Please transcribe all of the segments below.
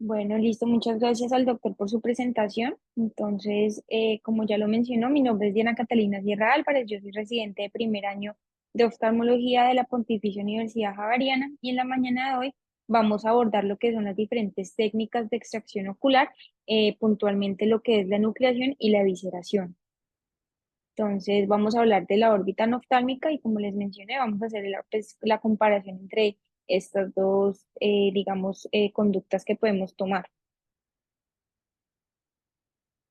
Bueno, listo. Muchas gracias al doctor por su presentación. Entonces, como ya lo mencionó, mi nombre es Diana Catalina Sierra Álvarez. Yo soy residente de primer año de oftalmología de la Pontificia Universidad Javeriana y en la mañana de hoy vamos a abordar lo que son las diferentes técnicas de extracción ocular, puntualmente lo que es la nucleación y la evisceración. Entonces, vamos a hablar de la órbita oftálmica y como les mencioné, vamos a hacer la comparación entre estas dos, digamos, conductas que podemos tomar.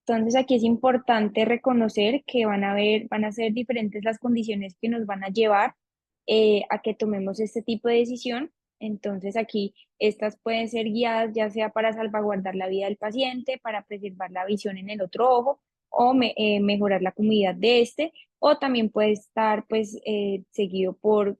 Entonces aquí es importante reconocer que van a ser diferentes las condiciones que nos van a llevar a que tomemos este tipo de decisión. Entonces aquí estas pueden ser guiadas ya sea para salvaguardar la vida del paciente, para preservar la visión en el otro ojo o mejorar la comodidad de este, o también puede estar pues seguido por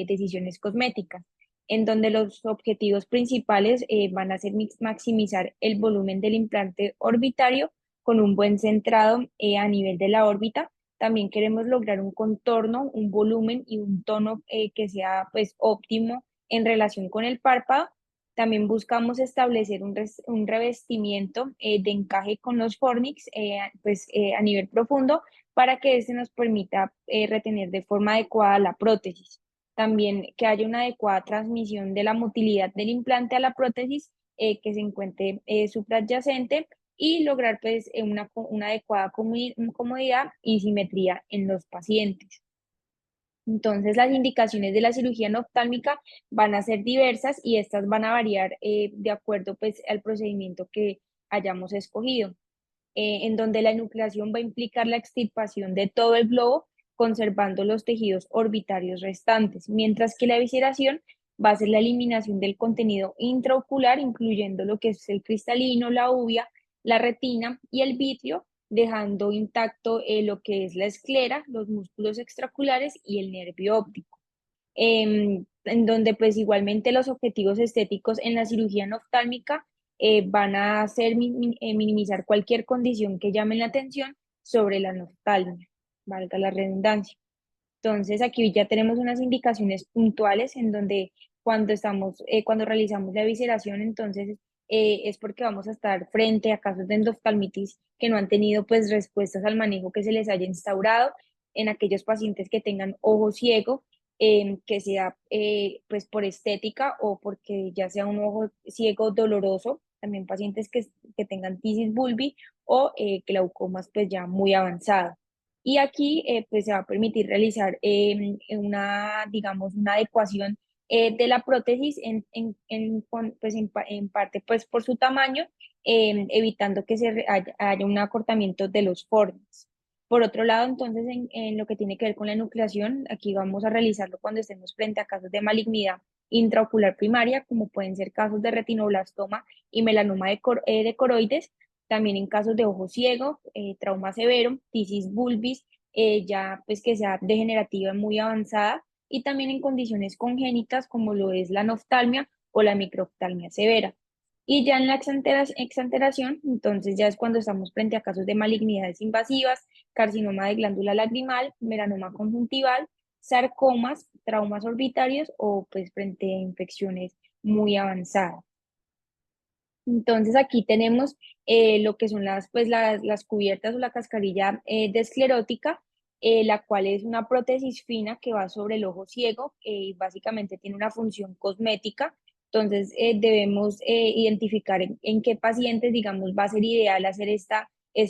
decisiones cosméticas, en donde los objetivos principales van a ser maximizar el volumen del implante orbitario con un buen centrado a nivel de la órbita. También queremos lograr un contorno, un volumen y un tono que sea pues óptimo en relación con el párpado. También buscamos establecer un revestimiento de encaje con los fornix a nivel profundo para que este nos permita retener de forma adecuada la prótesis. También que haya una adecuada transmisión de la motilidad del implante a la prótesis que se encuentre supradyacente y lograr pues una adecuada comodidad y simetría en los pacientes. Entonces, las indicaciones de la cirugía oftálmica van a ser diversas y estas van a variar de acuerdo pues al procedimiento que hayamos escogido, en donde la enucleación va a implicar la extirpación de todo el globo, conservando los tejidos orbitarios restantes, mientras que la evisceración va a ser la eliminación del contenido intraocular, incluyendo lo que es el cristalino, la uvea, la retina y el vitrio, dejando intacto lo que es la esclera, los músculos extraoculares y el nervio óptico. En donde pues igualmente los objetivos estéticos en la cirugía oftálmica van a ser minimizar cualquier condición que llame la atención sobre la noftalmia, valga la redundancia. Entonces aquí ya tenemos unas indicaciones puntuales en donde cuando realizamos la evisceración, entonces es porque vamos a estar frente a casos de endoftalmitis que no han tenido pues respuestas al manejo que se les haya instaurado en aquellos pacientes que tengan ojo ciego, que sea pues por estética o porque ya sea un ojo ciego doloroso, también pacientes que tengan tisis bulbi o glaucomas pues ya muy avanzado. Y aquí pues se va a permitir realizar digamos, una adecuación de la prótesis en parte pues por su tamaño, evitando que haya un acortamiento de los formas. Por otro lado, entonces, en lo que tiene que ver con la enucleación, aquí vamos a realizarlo cuando estemos frente a casos de malignidad intraocular primaria, como pueden ser casos de retinoblastoma y melanoma de coroides, también en casos de ojo ciego, trauma severo, tisis bulbis, ya pues que sea degenerativa muy avanzada, y también en condiciones congénitas como lo es la noftalmia o la microftalmia severa. Y ya en la exanteración, entonces ya es cuando estamos frente a casos de malignidades invasivas, carcinoma de glándula lagrimal, melanoma conjuntival, sarcomas, traumas orbitarios o pues frente a infecciones muy avanzadas. Entonces aquí tenemos lo que son las cubiertas o la cascarilla de esclerótica, la cual es una prótesis fina que va sobre el ojo ciego y básicamente tiene una función cosmética. Entonces debemos identificar en qué pacientes, digamos, va a ser ideal hacer esta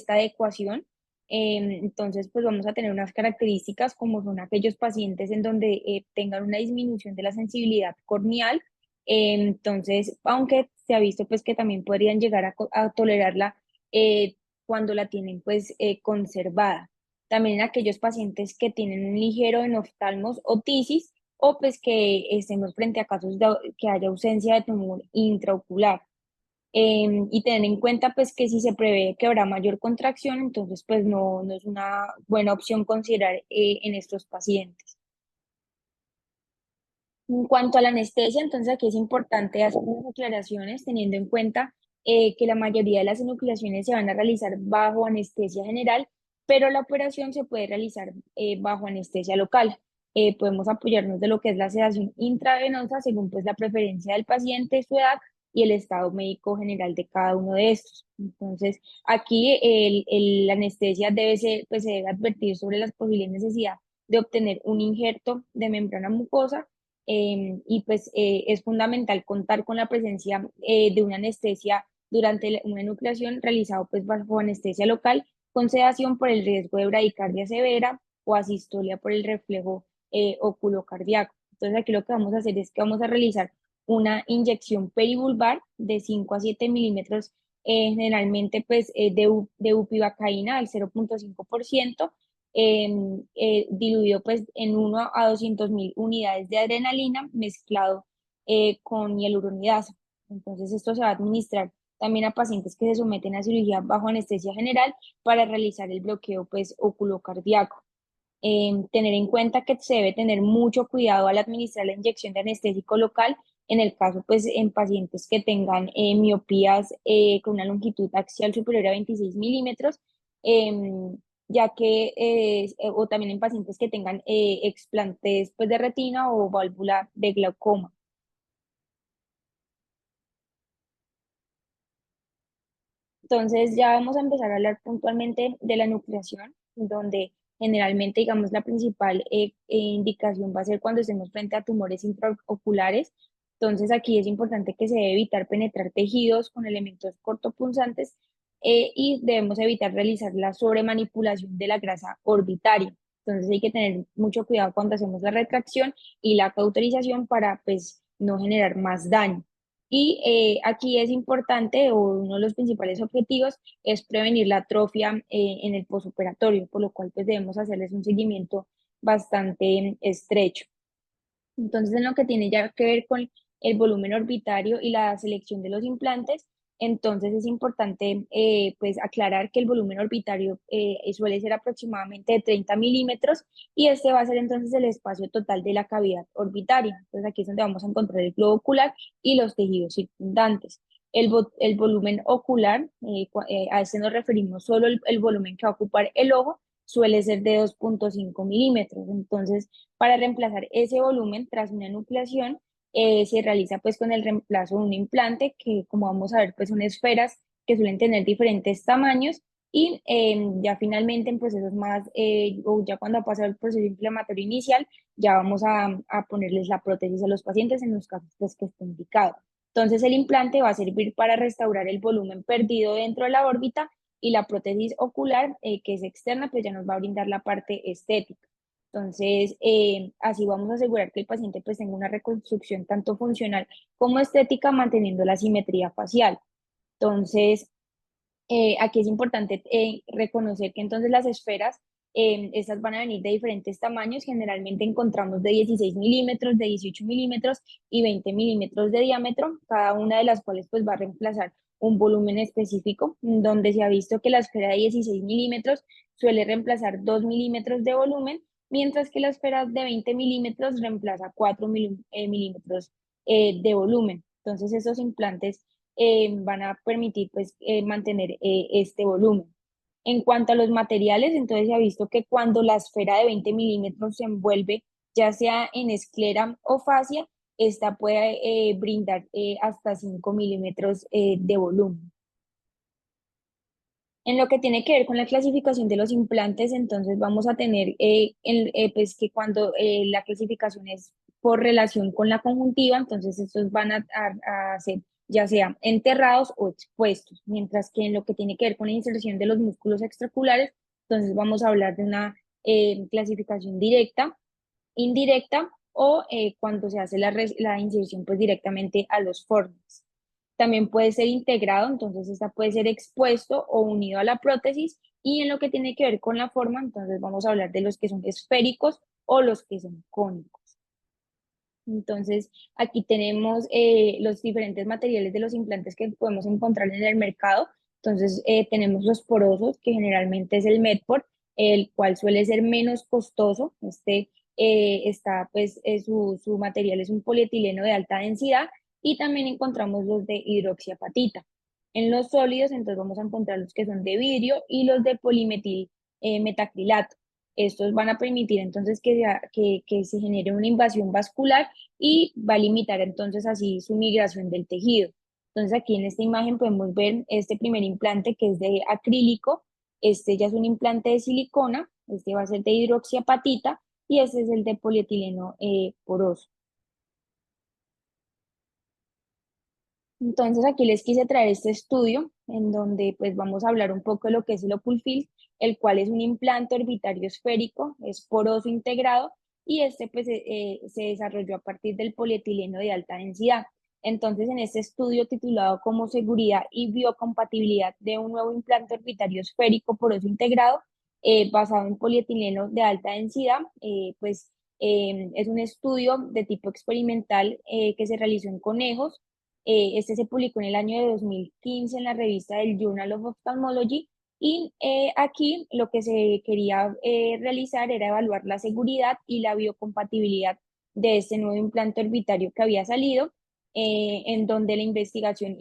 adecuación. Entonces, pues vamos a tener unas características como son aquellos pacientes en donde tengan una disminución de la sensibilidad corneal. Entonces, aunque se ha visto pues que también podrían llegar a tolerarla cuando la tienen pues conservada. También en aquellos pacientes que tienen un ligero enoftalmos o tisis o pues que estemos frente a casos de que haya ausencia de tumor intraocular. Y tener en cuenta pues que si se prevé que habrá mayor contracción, entonces pues no es una buena opción considerar en estos pacientes. En cuanto a la anestesia, entonces aquí es importante hacer unas aclaraciones teniendo en cuenta que la mayoría de las enucleaciones se van a realizar bajo anestesia general, pero la operación se puede realizar bajo anestesia local. Podemos apoyarnos de lo que es la sedación intravenosa según pues la preferencia del paciente, su edad y el estado médico general de cada uno de estos. Entonces, aquí la anestesia debe ser, pues se debe advertir sobre la posible necesidad de obtener un injerto de membrana mucosa y pues es fundamental contar con la presencia de una anestesia durante una enucleación realizado pues bajo anestesia local con sedación por el riesgo de bradicardia severa o asistolia por el reflejo oculocardíaco. Entonces aquí lo que vamos a hacer es que vamos a realizar una inyección perivulvar de 5 a 7 milímetros, generalmente pues de bupivacaína al 0,5%, diluido pues en 1 a 200.000 unidades de adrenalina mezclado con hialuronidasa. Entonces esto se va a administrar también a pacientes que se someten a cirugía bajo anestesia general para realizar el bloqueo pues oculocardíaco. Tener en cuenta que se debe tener mucho cuidado al administrar la inyección de anestésico local en el caso, pues, en pacientes que tengan miopías con una longitud axial superior a 26 milímetros, em, ya que, o también en pacientes que tengan explantes, pues, de retina o válvula de glaucoma. Entonces ya vamos a empezar a hablar puntualmente de la nucleación, donde generalmente, digamos, la principal indicación va a ser cuando estemos frente a tumores intraoculares. Entonces aquí es importante que se debe evitar penetrar tejidos con elementos cortopunzantes y debemos evitar realizar la sobremanipulación de la grasa orbitaria. Entonces hay que tener mucho cuidado cuando hacemos la retracción y la cauterización para pues no generar más daño. Y aquí es importante, o uno de los principales objetivos, es prevenir la atrofia en el posoperatorio, por lo cual pues debemos hacerles un seguimiento bastante estrecho. Entonces, en lo que tiene ya que ver con el volumen orbitario y la selección de los implantes, entonces es importante pues aclarar que el volumen orbitario suele ser aproximadamente de 30 milímetros y este va a ser entonces el espacio total de la cavidad orbitaria. Entonces aquí es donde vamos a encontrar el globo ocular y los tejidos circundantes. El volumen ocular, a este nos referimos solo el volumen que va a ocupar el ojo, suele ser de 2,5 milímetros. Entonces, para reemplazar ese volumen tras una enucleación, se realiza pues con el reemplazo de un implante que como vamos a ver pues son esferas que suelen tener diferentes tamaños y ya finalmente en procesos más, o ya cuando ha pasado el proceso inflamatorio inicial, ya vamos a ponerles la prótesis a los pacientes en los casos pues, que esté indicado. Entonces el implante va a servir para restaurar el volumen perdido dentro de la órbita y la prótesis ocular, que es externa, pues ya nos va a brindar la parte estética. Entonces, así vamos a asegurar que el paciente pues tenga una reconstrucción tanto funcional como estética, manteniendo la simetría facial. Entonces, aquí es importante reconocer que entonces las esferas, estas van a venir de diferentes tamaños, generalmente encontramos de 16 milímetros, de 18 milímetros y 20 milímetros de diámetro, cada una de las cuales pues va a reemplazar un volumen específico, donde se ha visto que la esfera de 16 milímetros suele reemplazar 2 milímetros de volumen, mientras que la esfera de 20 milímetros reemplaza 4 milímetros de volumen. Entonces, esos implantes van a permitir pues mantener este volumen. En cuanto a los materiales, entonces se ha visto que cuando la esfera de 20 milímetros se envuelve, ya sea en esclera o fascia, esta puede brindar hasta 5 milímetros de volumen. En lo que tiene que ver con la clasificación de los implantes, entonces vamos a tener pues que cuando la clasificación es por relación con la conjuntiva, entonces estos van a ser ya sea enterrados o expuestos, mientras que en lo que tiene que ver con la inserción de los músculos extraculares, entonces vamos a hablar de una clasificación directa, indirecta o cuando se hace la inserción pues directamente a los formes. También puede ser integrado, entonces esta puede ser expuesto o unido a la prótesis. Y en lo que tiene que ver con la forma, entonces vamos a hablar de los que son esféricos o los que son cónicos. Entonces, aquí tenemos los diferentes materiales de los implantes que podemos encontrar en el mercado. Entonces, tenemos los porosos, que generalmente es el Medport, el cual suele ser menos costoso. Su material es un polietileno de alta densidad y también encontramos los de hidroxiapatita. En los sólidos, entonces vamos a encontrar los que son de vidrio y los de polimetil metacrilato. Estos van a permitir entonces que se genere una invasión vascular y va a limitar entonces así su migración del tejido. Entonces aquí en esta imagen podemos ver este primer implante que es de acrílico, este ya es un implante de silicona, este va a ser de hidroxiapatita y este es el de polietileno poroso. Entonces aquí les quise traer este estudio en donde pues vamos a hablar un poco de lo que es el Oculfil, el cual es un implante orbitario esférico, es poroso integrado y este pues se desarrolló a partir del polietileno de alta densidad. Entonces en este estudio titulado como Seguridad y Biocompatibilidad de un nuevo implante orbitario esférico poroso integrado basado en polietileno de alta densidad, es un estudio de tipo experimental que se realizó en conejos. Este se publicó en el año de 2015 en la revista del Journal of Ophthalmology y aquí lo que se quería realizar era evaluar la seguridad y la biocompatibilidad de este nuevo implante orbitario que había salido, en donde la investigación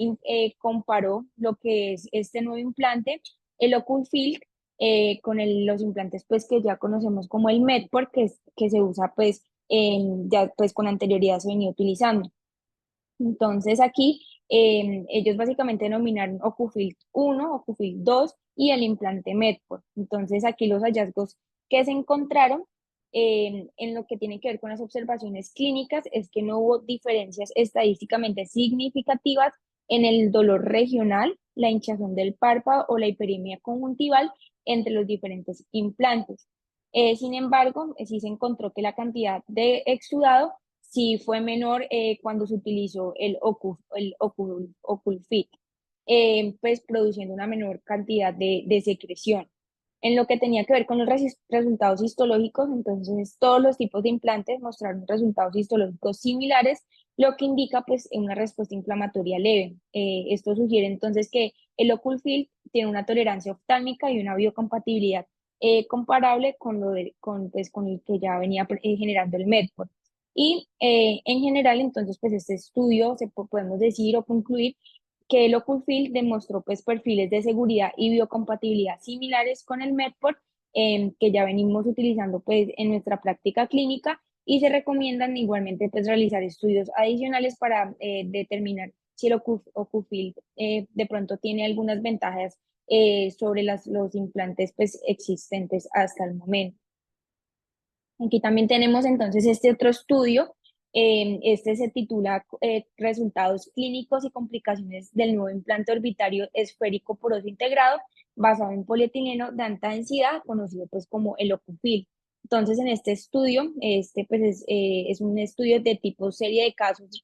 comparó lo que es este nuevo implante, el Oculfield, los implantes pues que ya conocemos como el Medport, que se usa pues ya pues con anterioridad se venía utilizando. Entonces aquí ellos básicamente denominaron Ocufield 1, Ocufield 2 y el implante Medport. Entonces aquí los hallazgos que se encontraron en lo que tiene que ver con las observaciones clínicas es que no hubo diferencias estadísticamente significativas en el dolor regional, la hinchazón del párpado o la hiperemia conjuntival entre los diferentes implantes. Sin embargo, sí se encontró que la cantidad de exudado sí fue menor cuando se utilizó el Oculfit, pues produciendo una menor cantidad de secreción. En lo que tenía que ver con los resultados histológicos, entonces todos los tipos de implantes mostraron resultados histológicos similares, lo que indica pues una respuesta inflamatoria leve. Esto sugiere entonces que el Oculfit tiene una tolerancia oftálmica y una biocompatibilidad comparable con, pues, con el que ya venía generando el Medport. Y en general, entonces, pues este estudio podemos decir o concluir que el Oculfil demostró pues perfiles de seguridad y biocompatibilidad similares con el Medport, que ya venimos utilizando pues en nuestra práctica clínica y se recomiendan igualmente pues realizar estudios adicionales para determinar si el Oculfil de pronto tiene algunas ventajas sobre los implantes pues existentes hasta el momento. Aquí también tenemos entonces este otro estudio. Este se titula Resultados clínicos y complicaciones del nuevo implante orbitario esférico poroso integrado basado en polietileno de alta densidad, conocido pues como el Ocufil. Entonces, en este estudio, es un estudio de tipo serie de casos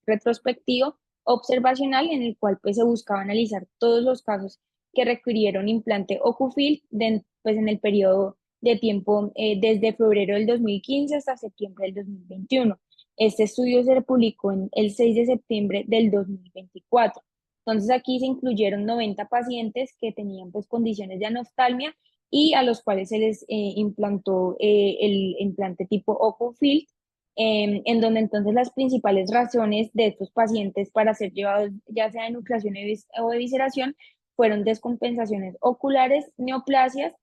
retrospectivo observacional en el cual pues se buscaba analizar todos los casos que requirieron implante Ocufil pues, en el periodo de tiempo desde febrero del 2015 hasta septiembre del 2021. Este estudio se publicó en el 6 de septiembre del 2024. Entonces aquí se incluyeron 90 pacientes que tenían pues condiciones de anostalmia y a los cuales se les implantó el implante tipo Ocufield, en donde entonces las principales razones de estos pacientes para ser llevados ya sea de nucleación o evisceración fueron descompensaciones oculares, neoplasias,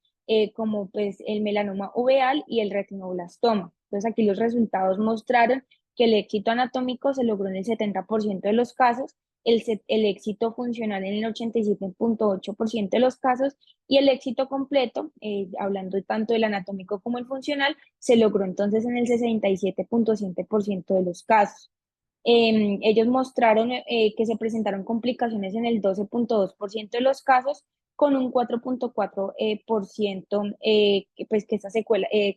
como pues el melanoma uveal y el retinoblastoma. Entonces aquí los resultados mostraron que el éxito anatómico se logró en el 70% de los casos, el éxito funcional en el 87.8% de los casos y el éxito completo, hablando tanto del anatómico como el funcional, se logró entonces en el 67.7% de los casos. Ellos mostraron que se presentaron complicaciones en el 12.2% de los casos, con un 4.4% pues que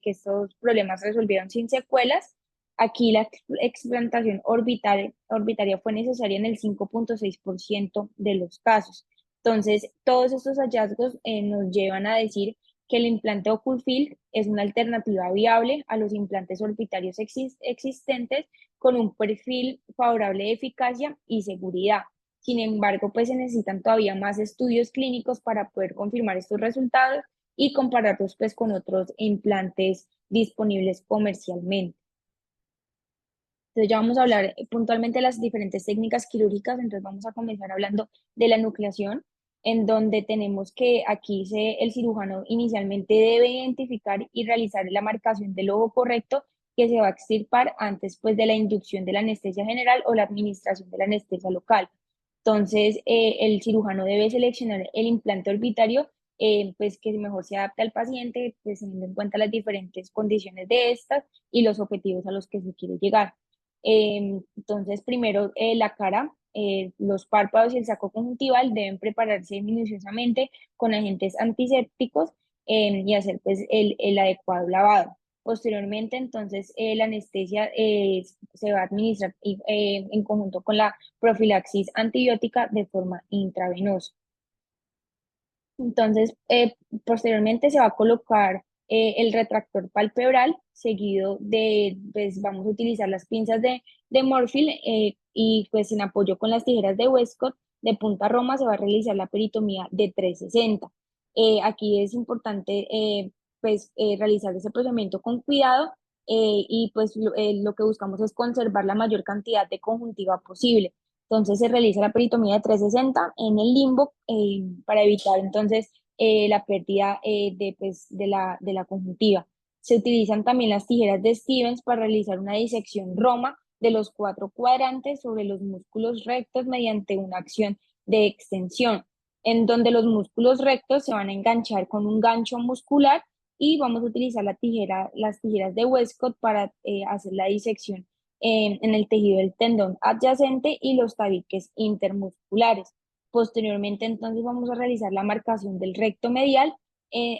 estos problemas resolvieron sin secuelas. Aquí la explantación orbitaria fue necesaria en el 5.6% de los casos. Entonces, todos estos hallazgos nos llevan a decir que el implante Oculfield es una alternativa viable a los implantes orbitarios existentes con un perfil favorable de eficacia y seguridad. Sin embargo, pues se necesitan todavía más estudios clínicos para poder confirmar estos resultados y compararlos pues con otros implantes disponibles comercialmente. Entonces ya vamos a hablar puntualmente de las diferentes técnicas quirúrgicas, entonces vamos a comenzar hablando de la nucleación, en donde tenemos que aquí el cirujano inicialmente debe identificar y realizar la marcación del ojo correcto que se va a extirpar antes pues de la inducción de la anestesia general o la administración de la anestesia local. Entonces, el cirujano debe seleccionar el implante orbitario, pues que mejor se adapte al paciente, pues teniendo en cuenta las diferentes condiciones de estas y los objetivos a los que se quiere llegar. Entonces, primero, la cara, los párpados y el saco conjuntival deben prepararse minuciosamente con agentes antisépticos y hacer pues el adecuado lavado. Posteriormente, entonces, la anestesia se va a administrar en conjunto con la profilaxis antibiótica de forma intravenosa. Entonces, posteriormente se va a colocar el retractor palpebral, seguido pues vamos a utilizar las pinzas de Morphyll y pues en apoyo con las tijeras de Westcott de punta a Roma se va a realizar la peritomía de 360. Aquí es importante pues realizar ese procedimiento con cuidado y pues lo que buscamos es conservar la mayor cantidad de conjuntiva posible. Entonces se realiza la peritomía de 360 en el limbo para evitar entonces la pérdida pues, de la conjuntiva. Se utilizan también las tijeras de Stevens para realizar una disección Roma de los cuatro cuadrantes sobre los músculos rectos mediante una acción de extensión, en donde los músculos rectos se van a enganchar con un gancho muscular y vamos a utilizar las tijeras de Westcott para hacer la disección en el tejido del tendón adyacente y los tabiques intermusculares. Posteriormente, entonces, vamos a realizar la marcación del recto medial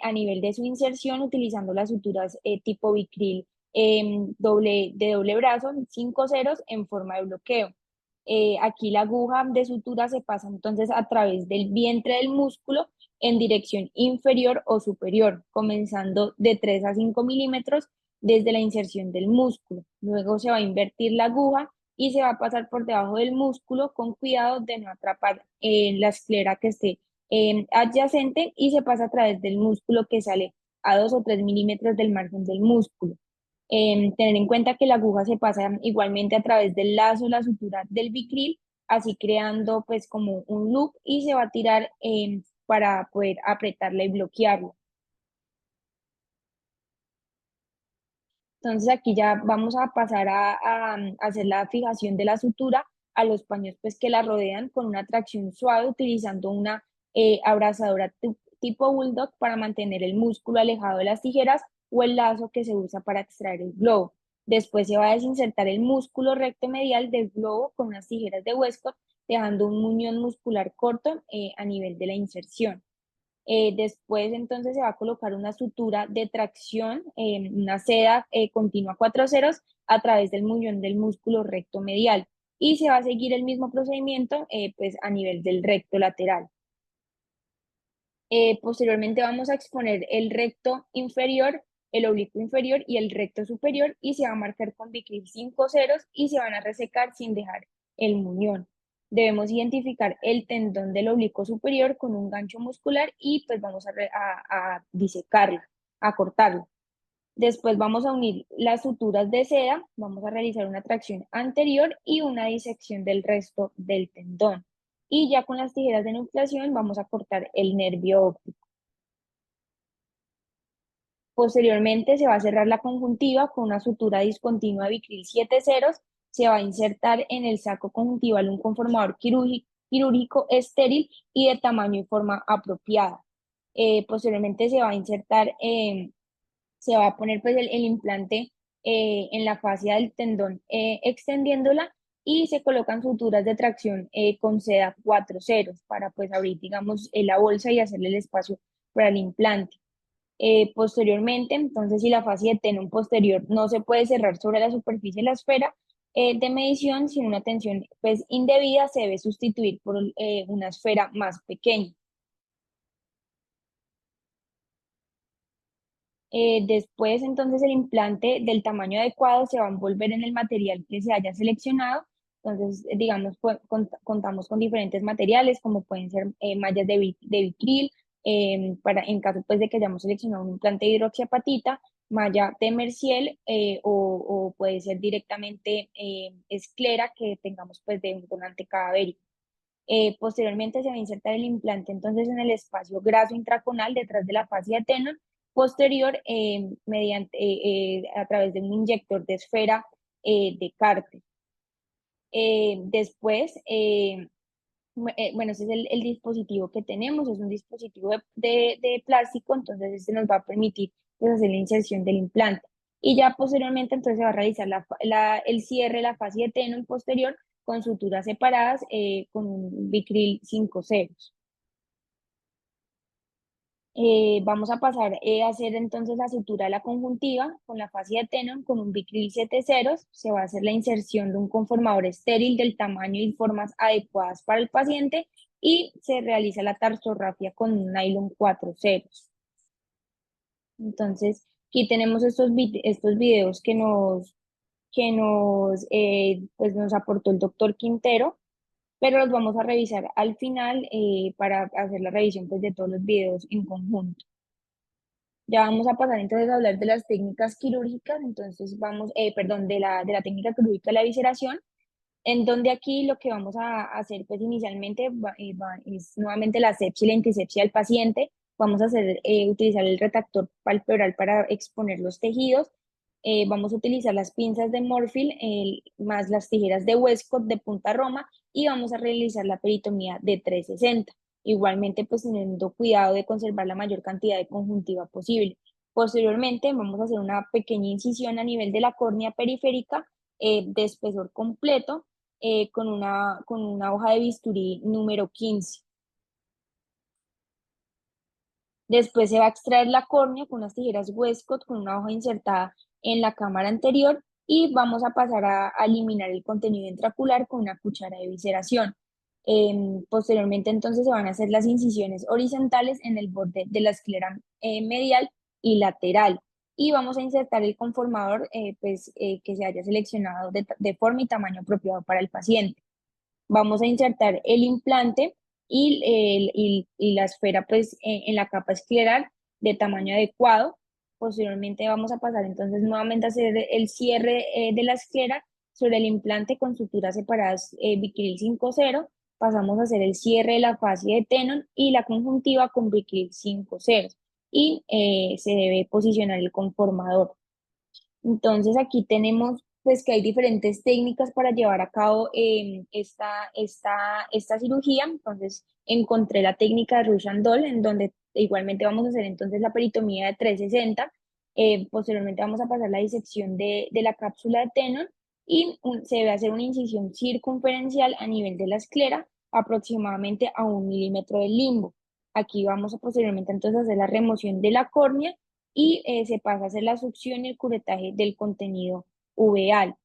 a nivel de su inserción utilizando las suturas tipo bicril de doble brazo, 5 ceros en forma de bloqueo. Aquí la aguja de sutura se pasa entonces a través del vientre del músculo en dirección inferior o superior, comenzando de 3 a 5 milímetros desde la inserción del músculo. Luego se va a invertir la aguja y se va a pasar por debajo del músculo con cuidado de no atrapar la esclera que esté adyacente y se pasa a través del músculo que sale a 2 o 3 milímetros del margen del músculo. Tener en cuenta que la aguja se pasa igualmente a través del lazo, la sutura del bicril, así creando pues como un loop y se va a tirar para poder apretarla y bloquearla. Entonces aquí ya vamos a pasar a hacer la fijación de la sutura a los paños pues que la rodean con una tracción suave utilizando una abrazadora tipo bulldog para mantener el músculo alejado de las tijeras o el lazo que se usa para extraer el globo. Después se va a desinsertar el músculo recto medial del globo con unas tijeras de Westcott, dejando un muñón muscular corto a nivel de la inserción. Después entonces se va a colocar una sutura de tracción, una seda continua 4 ceros a través del muñón del músculo recto medial y se va a seguir el mismo procedimiento pues a nivel del recto lateral. Posteriormente vamos a exponer el recto inferior, el oblicuo inferior y el recto superior y se va a marcar con bicril 5 ceros y se van a resecar sin dejar el muñón. Debemos identificar el tendón del oblicuo superior con un gancho muscular y pues vamos a disecarlo, a cortarlo. Después vamos a unir las suturas de seda, vamos a realizar una tracción anterior y una disección del resto del tendón. Y ya con las tijeras de nucleación vamos a cortar el nervio óptico. Posteriormente se va a cerrar la conjuntiva con una sutura discontinua de bicril 7 ceros. Se va a insertar en el saco conjuntival un conformador quirúrgico estéril y de tamaño y forma apropiada. Posteriormente se va a insertar se va a poner pues el implante en la fascia del tendón extendiéndola y se colocan suturas de tracción con seda 4 ceros para pues abrir digamos la bolsa y hacerle el espacio para el implante. Posteriormente, entonces si la fascia de tenón posterior no se puede cerrar sobre la superficie de la esfera de medición, sin una tensión pues indebida se debe sustituir por una esfera más pequeña. Después, entonces, el implante del tamaño adecuado se va a envolver en el material que se haya seleccionado. Entonces, digamos, contamos con diferentes materiales, como pueden ser mallas de vitril, en caso pues, de que hayamos seleccionado un implante de hidroxiapatita, malla de Merciel o puede ser directamente esclera que tengamos pues, de un donante cadavérico. Posteriormente se va a insertar el implante entonces en el espacio graso intraconal detrás de la fascia de Tenon, posterior a través de un inyector de esfera de Carter. Después Bueno, ese es el dispositivo que tenemos, es un dispositivo de plástico, entonces este nos va a permitir pues, hacer la inserción del implante. Y ya posteriormente entonces se va a realizar el cierre, la fascia de Tenon posterior con suturas separadas con un Vicryl 5 ceros. Vamos a pasar a hacer entonces la sutura de la conjuntiva con la fascia de Tenon con un Vicryl 7 ceros. Se va a hacer la inserción de un conformador estéril del tamaño y formas adecuadas para el paciente y se realiza la tarsorrafia con un nylon 4 ceros. Entonces, aquí tenemos estos videos que pues nos aportó el doctor Quintero, pero los vamos a revisar al final para hacer la revisión pues, de todos los videos en conjunto. Ya vamos a pasar entonces a hablar de las técnicas quirúrgicas, entonces vamos, perdón, de la técnica quirúrgica de la visceración, en donde aquí lo que vamos a hacer pues inicialmente es nuevamente la asepsia y la antisepsia del paciente. Vamos a utilizar el retractor palpebral para exponer los tejidos. Vamos a utilizar las pinzas de Morphyll más las tijeras de Westcott de punta Roma y vamos a realizar la peritomía de 360. Igualmente pues teniendo cuidado de conservar la mayor cantidad de conjuntiva posible. Posteriormente vamos a hacer una pequeña incisión a nivel de la córnea periférica de espesor completo con una hoja de bisturí número 15. Después se va a extraer la córnea con unas tijeras Westcott con una hoja insertada en la cámara anterior y vamos a pasar a eliminar el contenido intraocular con una cuchara de visceración. Posteriormente entonces se van a hacer las incisiones horizontales en el borde de la esclera medial y lateral y vamos a insertar el conformador que se haya seleccionado de forma y tamaño apropiado para el paciente. Vamos a insertar el implante y la esfera pues en la capa escleral de tamaño adecuado. Posteriormente vamos a pasar entonces nuevamente a hacer el cierre de la esclera sobre el implante con suturas separadas Vicryl 5.0. Pasamos a hacer el cierre de la fascia de Tenon y la conjuntiva con Vicryl 5.0 y se debe posicionar el conformador. Entonces aquí tenemos pues que hay diferentes técnicas para llevar a cabo esta cirugía. Entonces encontré la técnica de Rush and Doll, en donde igualmente vamos a hacer entonces la peritomía de 360. Posteriormente vamos a pasar la disección de la cápsula de Tenon y se debe hacer una incisión circunferencial a nivel de la esclera, aproximadamente a 1 milímetro del limbo. Aquí vamos a posteriormente entonces hacer la remoción de la córnea y se pasa a hacer la succión y el curetaje del contenido uveal.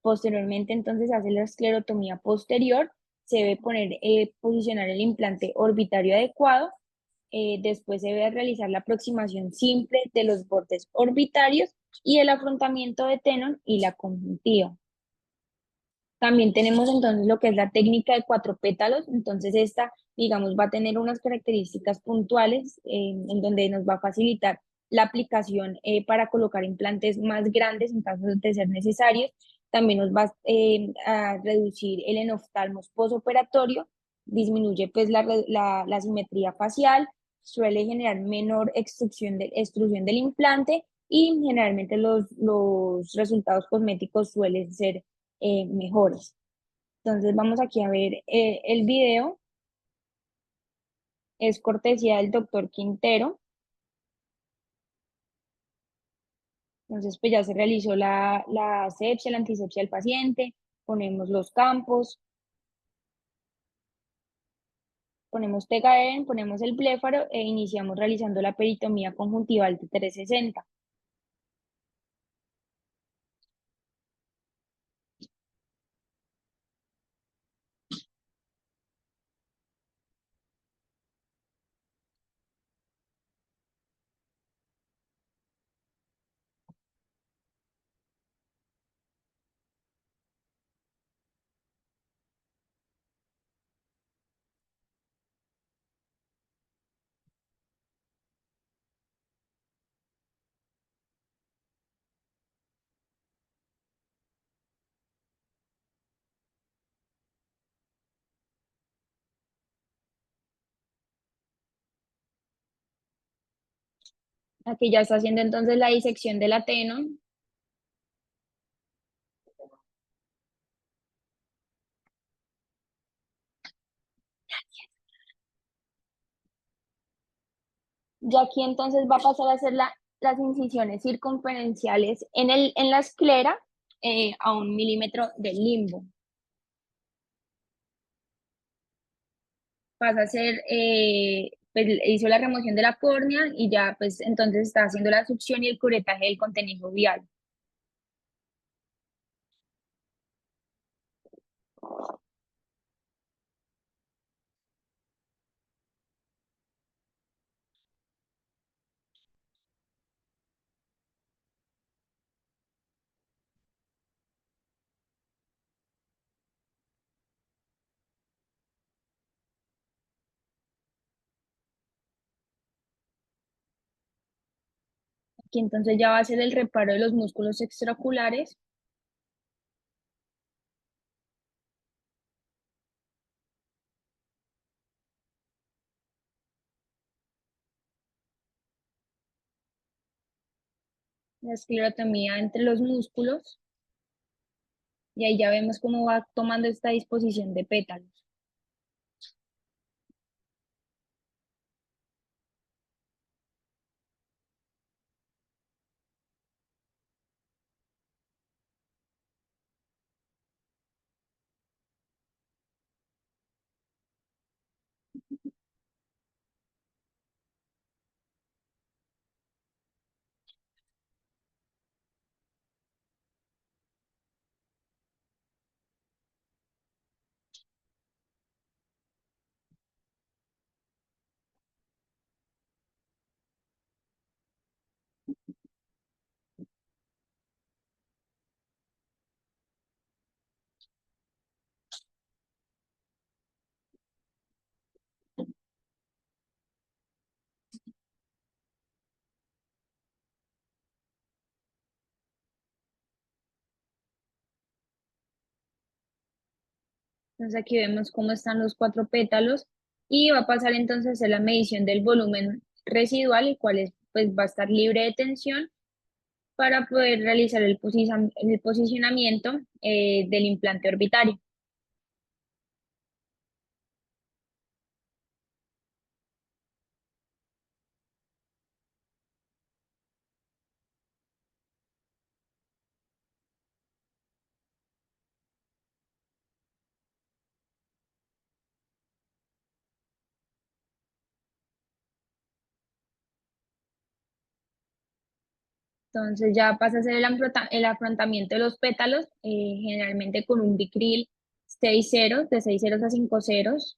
Posteriormente, entonces, hace la esclerotomía posterior, se debe posicionar el implante orbitario adecuado, después se debe realizar la aproximación simple de los bordes orbitarios y el afrontamiento de Tenon y la conjuntiva. También tenemos entonces lo que es la técnica de 4 pétalos, entonces esta, digamos, va a tener unas características puntuales en donde nos va a facilitar la aplicación para colocar implantes más grandes en caso de ser necesarios. También nos va a reducir el enoftalmos posoperatorio, disminuye pues la simetría facial, suele generar menor extrusión del implante y generalmente los resultados cosméticos suelen ser mejores. Entonces vamos aquí a ver el video, es cortesía del doctor Quintero. Entonces pues ya se realizó la asepsia, la antisepsia del paciente, ponemos los campos, ponemos Tegaden, ponemos el bléfaro e iniciamos realizando la peritomía conjuntival de 360. Aquí ya está haciendo entonces la disección del ateno. Ya aquí entonces va a pasar a hacer las incisiones circunferenciales en la esclera a 1 milímetro del limbo. Pasa a hacer, pues hizo la remoción de la córnea y ya pues entonces está haciendo la succión y el curetaje del contenido vial. Aquí entonces ya va a hacer el reparo de los músculos extraoculares. La esclerotomía entre los músculos y ahí ya vemos cómo va tomando esta disposición de pétalos. Entonces aquí vemos cómo están los 4 pétalos y va a pasar entonces a hacer la medición del volumen residual, el cual es, pues, va a estar libre de tensión para poder realizar el posicionamiento del implante orbitario. Entonces ya pasa a ser el afrontamiento de los pétalos, generalmente con un bicril 6 ceros, de 6 ceros a 5 ceros.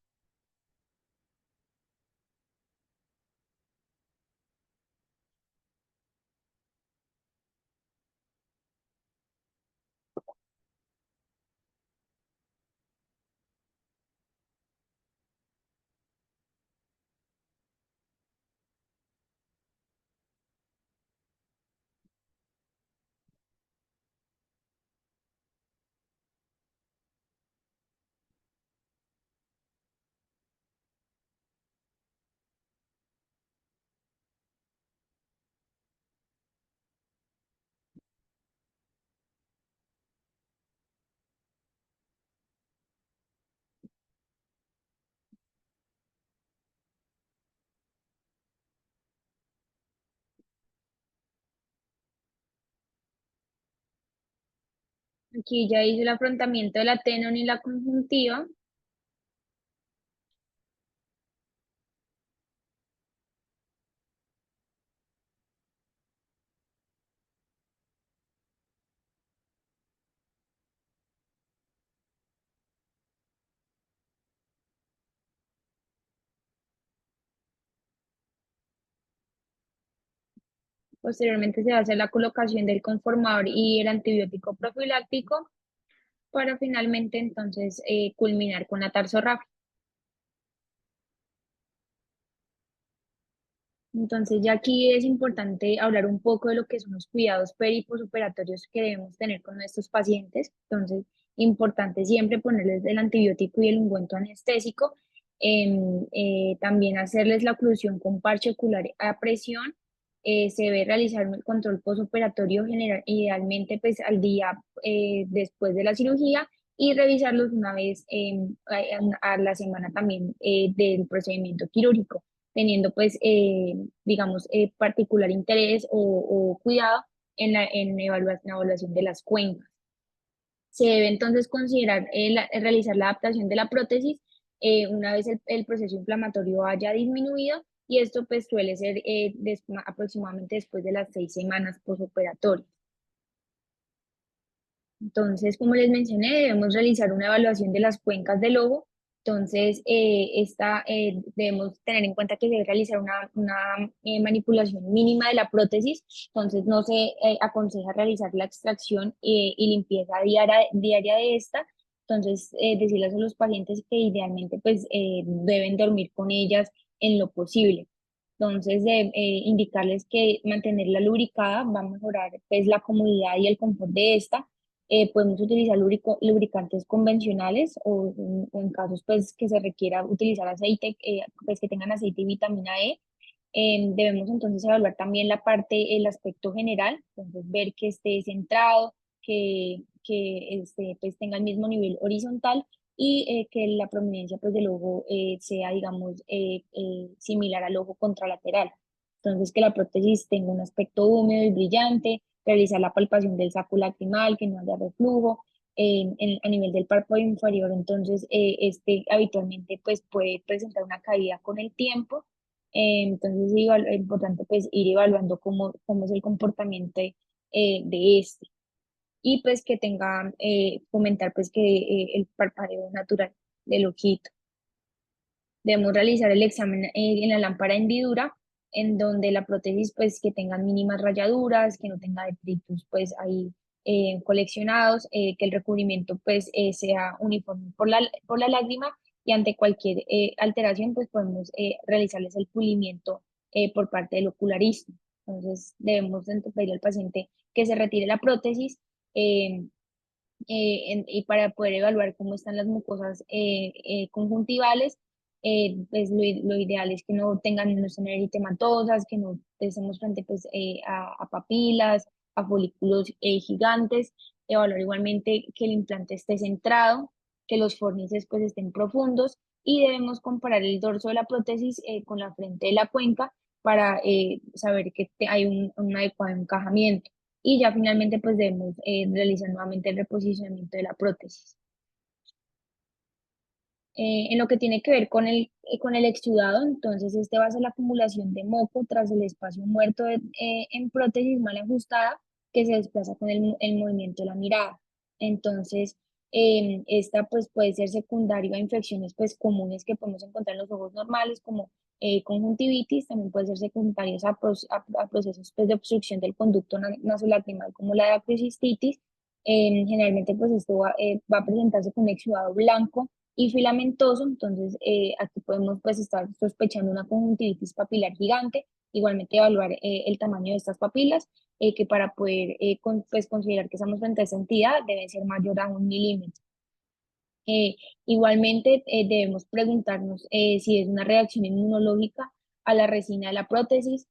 Aquí ya hice el afrontamiento de la tenón y la conjuntiva. Posteriormente se va a hacer la colocación del conformador y el antibiótico profiláctico para finalmente entonces culminar con la tarsorrafia. Entonces ya aquí es importante hablar un poco de lo que son los cuidados peri y posoperatorios que debemos tener con nuestros pacientes. Entonces, importante siempre ponerles el antibiótico y el ungüento anestésico. También hacerles la oclusión con parche ocular a presión. Se debe realizar el control posoperatorio general, idealmente pues al día después de la cirugía y revisarlos una vez a la semana también del procedimiento quirúrgico. teniendo pues, digamos, particular interés o cuidado en la evaluación de las cuencas. Se debe entonces considerar realizar la adaptación de la prótesis una vez el proceso inflamatorio haya disminuido y esto pues suele ser aproximadamente después de las 6 semanas posoperatorias. Entonces, como les mencioné, debemos realizar una evaluación de las cuencas del ojo. Entonces, debemos tener en cuenta que se debe realizar una manipulación mínima de la prótesis. Entonces, no se aconseja realizar la extracción y limpieza diaria de esta. Entonces, decirles a los pacientes que idealmente pues, deben dormir con ellas en lo posible. Entonces, indicarles que mantenerla lubricada va a mejorar pues, la comodidad y el confort de esta. Podemos utilizar lubricantes convencionales o en casos pues, que se requiera utilizar aceite, pues que tengan aceite y vitamina E. Debemos entonces evaluar también la parte, el aspecto general, entonces ver que esté centrado, que pues, tenga el mismo nivel horizontal y que la prominencia pues, del ojo sea, digamos, similar al ojo contralateral. Entonces, que la prótesis tenga un aspecto húmedo y brillante, realizar la palpación del saco lacrimal, que no haya reflujo. A nivel del párpado inferior, entonces, este habitualmente pues, puede presentar una caída con el tiempo. Entonces, es importante pues, ir evaluando cómo es el comportamiento de este y pues que tenga, fomentar pues que el parpadeo natural del ojito. Debemos realizar el examen en la lámpara hendidura, en donde la prótesis pues que tengan mínimas rayaduras, que no tenga detritus pues ahí coleccionados, que el recubrimiento pues sea uniforme por la lágrima y ante cualquier alteración pues podemos realizarles el pulimiento por parte del ocularista. Entonces debemos pedir al paciente que se retire la prótesis. eh, y para poder evaluar cómo están las mucosas conjuntivales, pues lo ideal es que no tengan, no estén eritematosas, que no estemos frente pues, a papilas, a folículos gigantes, evaluar igualmente que el implante esté centrado, que los fornices pues estén profundos y debemos comparar el dorso de la prótesis con la frente de la cuenca para saber que hay un adecuado encajamiento y ya finalmente pues debemos realizar nuevamente el reposicionamiento de la prótesis. En lo que tiene que ver con el exudado, entonces este va a ser la acumulación de moco tras el espacio muerto en prótesis mal ajustada que se desplaza con el movimiento de la mirada. Entonces, esta pues puede ser secundaria a infecciones pues comunes que podemos encontrar en los ojos normales como conjuntivitis, también puede ser secundarias a procesos pues, de obstrucción del conducto nasolacrimal como la acrocisstitis. Generalmente pues esto va a presentarse con un exudado blanco y filamentoso, entonces aquí podemos pues estar sospechando una conjuntivitis papilar gigante, igualmente evaluar el tamaño de estas papilas, que para poder pues considerar que estamos frente a esa entidad debe ser mayor a 1 milímetro. Eh, Igualmente debemos preguntarnos si es una reacción inmunológica a la resina de la prótesis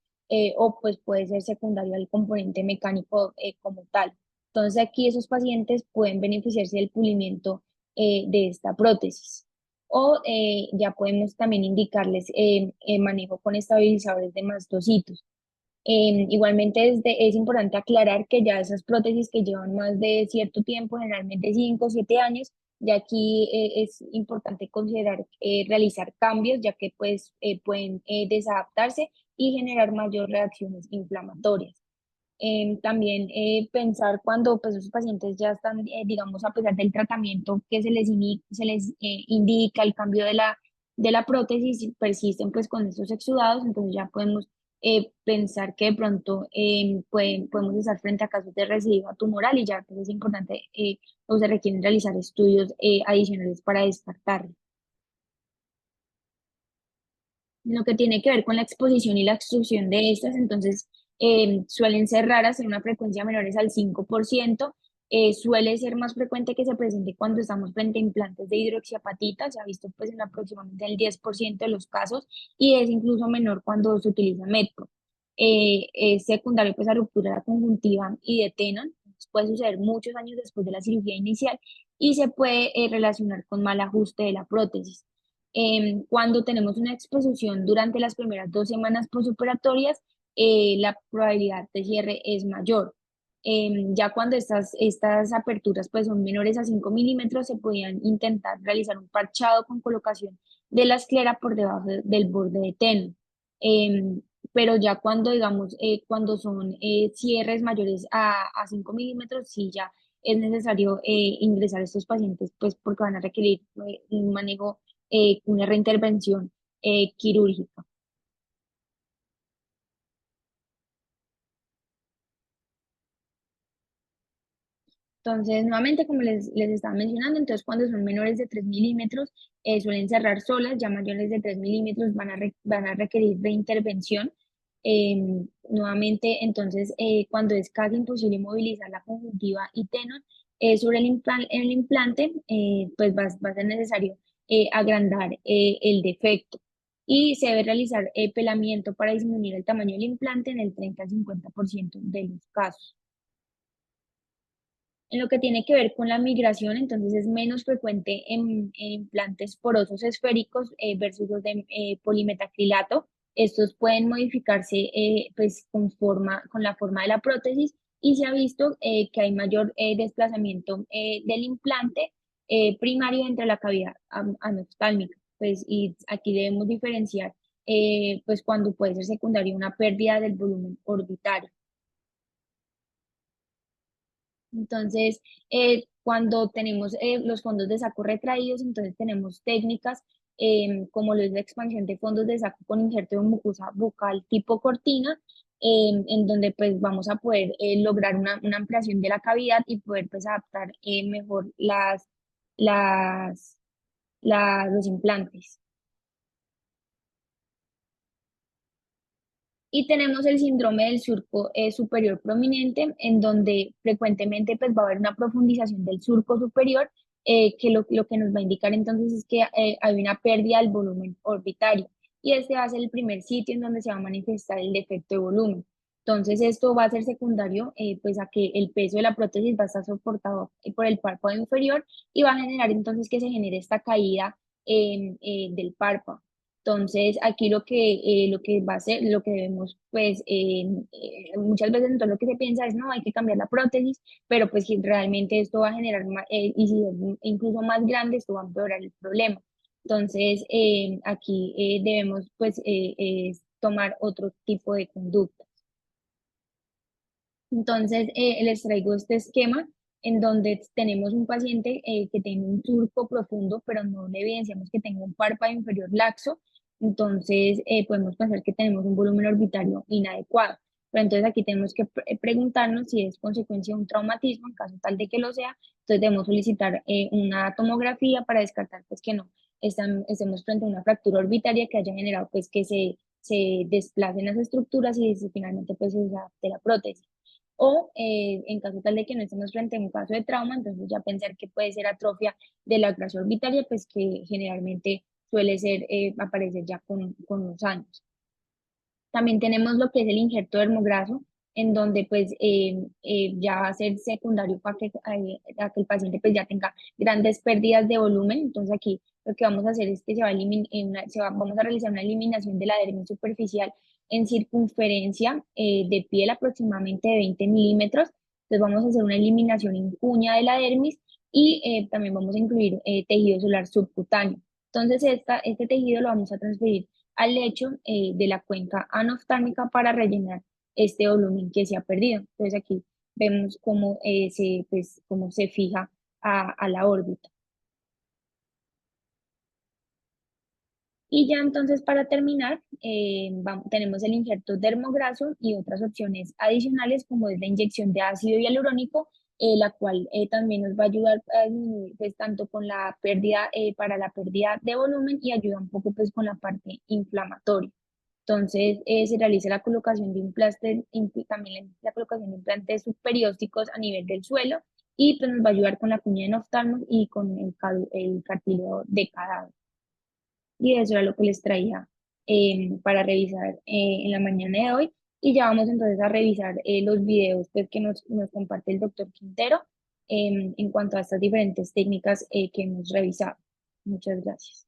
o pues puede ser secundario al componente mecánico como tal. Entonces aquí esos pacientes pueden beneficiarse del pulimiento de esta prótesis. O ya podemos también indicarles manejo con estabilizadores de mastocitos. Igualmente es importante aclarar que ya esas prótesis que llevan más de cierto tiempo, generalmente 5 o 7 años, ya aquí es importante considerar realizar cambios, ya que pues, pueden desadaptarse y generar mayor reacciones inflamatorias. También pensar cuando pues, esos pacientes ya están, digamos, a pesar del tratamiento que se les indica el cambio de la prótesis, y persisten pues con estos exudados, entonces ya podemos pensar que de pronto podemos estar frente a casos de recidiva tumoral y ya pues, es importante o se requieren realizar estudios adicionales para descartarlo. Lo que tiene que ver con la exposición y la extrusión de estas, entonces suelen ser raras en una frecuencia menores al 5%. Suele ser más frecuente que se presente cuando estamos frente a implantes de hidroxiapatita, se ha visto pues en aproximadamente el 10% de los casos y es incluso menor cuando se utiliza metro. Es secundario pues a ruptura de la conjuntiva y de Tenon, puede suceder muchos años después de la cirugía inicial y se puede relacionar con mal ajuste de la prótesis. Cuando tenemos una exposición durante las primeras 2 semanas posoperatorias, la probabilidad de cierre es mayor. Ya cuando estas aperturas pues, son menores a 5 milímetros, se podían intentar realizar un parchado con colocación de la esclera por debajo del borde de ténor. Em, pero ya cuando, digamos, cuando son cierres mayores a 5 milímetros, sí ya es necesario ingresar a estos pacientes, pues porque van a requerir un manejo, una reintervención quirúrgica. Entonces, nuevamente, como les estaba mencionando, entonces cuando son menores de 3 milímetros, suelen cerrar solas, ya mayores de 3 milímetros van a requerir de intervención. Nuevamente, entonces, cuando es casi imposible movilizar la conjuntiva y tenón sobre el implante, pues va a ser necesario agrandar el defecto. Y se debe realizar pelamiento para disminuir el tamaño del implante en el 30 al 50% de los casos. En lo que tiene que ver con la migración, entonces es menos frecuente en implantes porosos esféricos versus los de polimetacrilato. Estos pueden modificarse pues con la forma de la prótesis y se ha visto que hay mayor desplazamiento del implante primario entre la cavidad anoftálmica. Pues, y aquí debemos diferenciar pues cuando puede ser secundaria una pérdida del volumen orbitario. Entonces, cuando tenemos los fondos de saco retraídos, entonces tenemos técnicas como lo es la expansión de fondos de saco con injerto de mucosa bucal tipo cortina, en donde pues vamos a poder lograr una ampliación de la cavidad y poder pues adaptar mejor las, los implantes. Y tenemos el síndrome del surco superior prominente, en donde frecuentemente pues, va a haber una profundización del surco superior, que lo que nos va a indicar entonces es que hay una pérdida del volumen orbitario. Y este va a ser el primer sitio en donde se va a manifestar el defecto de volumen. Entonces, esto va a ser secundario pues, a que el peso de la prótesis va a estar soportado por el párpado inferior y va a generar entonces que se genere esta caída del párpado. Entonces, aquí lo que va a ser, lo que debemos, pues, muchas veces entonces lo que se piensa es, no, hay que cambiar la prótesis, pero pues si realmente esto va a generar, y si es incluso más grande, esto va a empeorar el problema. Entonces, aquí debemos, pues, tomar otro tipo de conducta. Entonces, les traigo este esquema en donde tenemos un paciente que tiene un surco profundo, pero no le evidenciamos que tenga un párpado inferior laxo. Entonces, podemos pensar que tenemos un volumen orbitario inadecuado. Pero entonces aquí tenemos que preguntarnos si es consecuencia de un traumatismo, en caso tal de que lo sea. Entonces debemos solicitar una tomografía para descartar pues que no estemos frente a una fractura orbitaria que haya generado pues que se desplacen las estructuras y finalmente pues se adapte la prótesis. O en caso tal de que no estemos frente a un caso de trauma, entonces ya pensar que puede ser atrofia de la clase orbitaria, pues que generalmente suele ser, aparecer ya con los años. También tenemos lo que es el injerto dermograso, en donde pues ya va a ser secundario para que el paciente pues ya tenga grandes pérdidas de volumen. Entonces aquí lo que vamos a hacer es que vamos a realizar una eliminación de la dermis superficial en circunferencia de piel aproximadamente de 20 milímetros. Entonces vamos a hacer una eliminación en cuña de la dermis y también vamos a incluir tejido solar subcutáneo. Entonces este tejido lo vamos a transferir al lecho de la cuenca anoftálmica para rellenar este volumen que se ha perdido. Entonces aquí vemos cómo se fija a la órbita. Y ya entonces para terminar, tenemos el injerto dermograso y otras opciones adicionales como es la inyección de ácido hialurónico, la cual también nos va a ayudar a disminuir pues, tanto con la pérdida, para la pérdida de volumen y ayuda un poco pues con la parte inflamatoria. Entonces se realiza la colocación de implantes, también la colocación de implantes subperiósticos a nivel del suelo y pues nos va a ayudar con la cuña de oftalmos y con el cartílago de cadáver. Y eso era lo que les traía para revisar en la mañana de hoy. Y ya vamos entonces a revisar los videos pues, que nos comparte el doctor Quintero en cuanto a estas diferentes técnicas que hemos revisado. Muchas gracias.